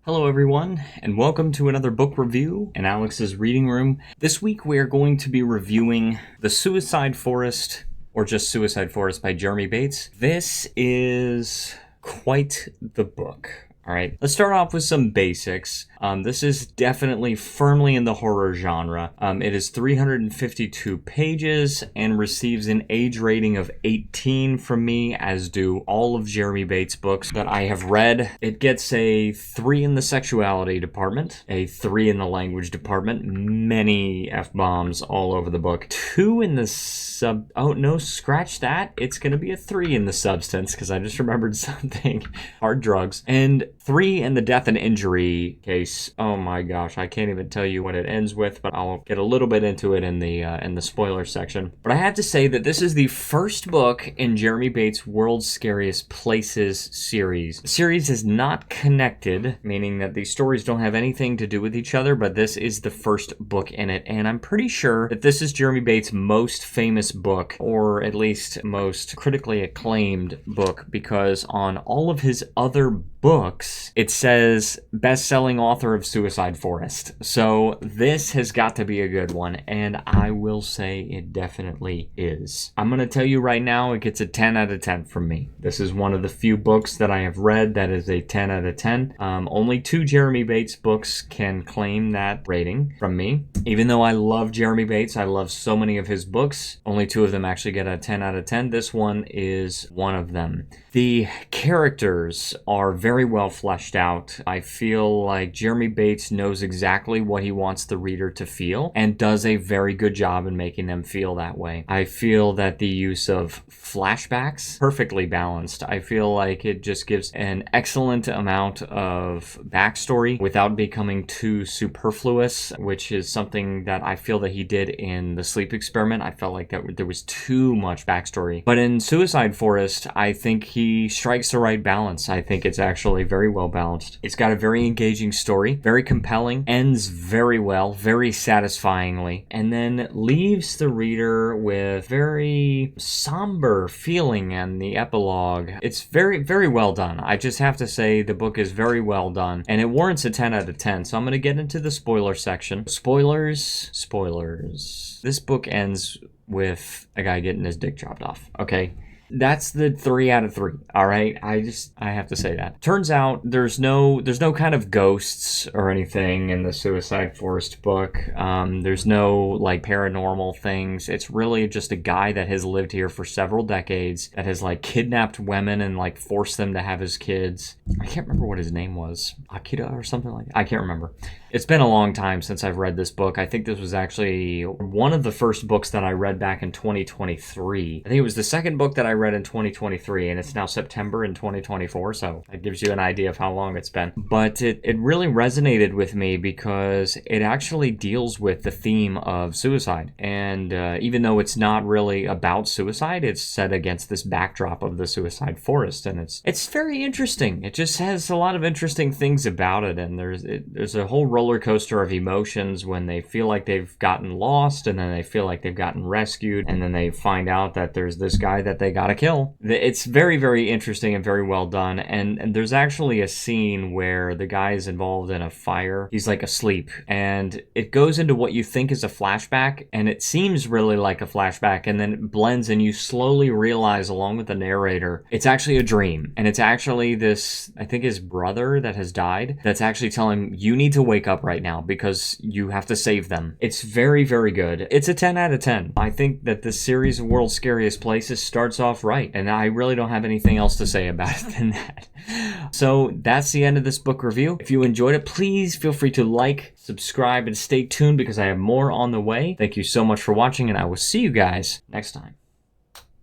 Hello everyone, and welcome to another book review in Alex's reading room. This week we are going to be reviewing The Suicide Forest, or just Suicide Forest by Jeremy Bates. This is quite the book. Alright, let's start off with some basics. This is definitely firmly in the horror genre. It is 352 pages and receives an age rating of 18 from me, as do all of Jeremy Bates' books that I have read. It gets a 3 in the sexuality department, a 3 in the language department, many F-bombs all over the book, 2 in the oh no, scratch that. It's gonna be a 3 in the substance, because I just remembered something. Hard drugs. And 3 in the death and injury case. Oh my gosh, I can't even tell you what it ends with, but I'll get a little bit into it in the spoiler section. But I have to say that this is the first book in Jeremy Bates' World's Scariest Places series. The series is not connected, meaning that these stories don't have anything to do with each other, but this is the first book in it, and I'm pretty sure that this is Jeremy Bates' most famous book, or at least most critically acclaimed book, because on all of his other books, it says best-selling author of Suicide Forest. So this has got to be a good one, and I will say it definitely is. I'm going to tell you right now, it gets a 10 out of 10 from me. This is one of the few books that I have read that is a 10 out of 10. Only 2 Jeremy Bates books can claim that rating from me. Even though I love Jeremy Bates, I love so many of his books, only 2 of them actually get a 10 out of 10. This one is one of them. The characters are very well fleshed out. I feel like Jeremy Bates knows exactly what he wants the reader to feel and does a very good job in making them feel that way. I feel that the use of flashbacks, perfectly balanced. I feel like it just gives an excellent amount of backstory without becoming too superfluous, which is something that I feel that he did in The Sleep Experiment. I felt like that there was too much backstory. But in Suicide Forest, I think he strikes the right balance. I think it's actually very well balanced. It's got a very engaging story, very compelling, ends very well, very satisfyingly, and then leaves the reader with very somber feeling in the epilogue. It's very, very well done. I just have to say the book is very well done, and it warrants a 10 out of 10. So I'm going to get into the spoiler section. Spoilers. This book ends with a guy getting his dick chopped off, okay? That's the 3 out of 3, all right? I have to say that. Turns out there's no kind of ghosts or anything in the Suicide Forest book. There's no, like, paranormal things. It's really just a guy that has lived here for several decades that has, like, kidnapped women and, like, forced them to have his kids. I can't remember what his name was. Akira or something like that. I can't remember. It's been a long time since I've read this book. I think this was actually one of the first books that I read back in 2023. I think it was the second book that I read in 2023, and it's now September in 2024, so that gives you an idea of how long it's been. But it really resonated with me because it actually deals with the theme of suicide. And even though it's not really about suicide, it's set against this backdrop of the Suicide Forest, and it's very interesting. It just has a lot of interesting things about it, and there's a whole roller coaster of emotions when they feel like they've gotten lost, and then they feel like they've gotten rescued, and then they find out that there's this guy that they gotta kill. It's very, very interesting and very well done, and there's actually a scene where the guy is involved in a fire. He's like asleep, and it goes into what you think is a flashback, and it seems really like a flashback, and then it blends, and you slowly realize, along with the narrator, it's actually a dream, and it's actually this, I think his brother that has died, that's actually telling him, you need to wake up right now because you have to save them. It's very, very good. It's a 10 out of 10. I think that this series of World's Scariest Places starts off right, and I really don't have anything else to say about it than that. So that's the end of this book review. If you enjoyed it, please feel free to like, subscribe, and stay tuned because I have more on the way. Thank you so much for watching, and I will see you guys next time.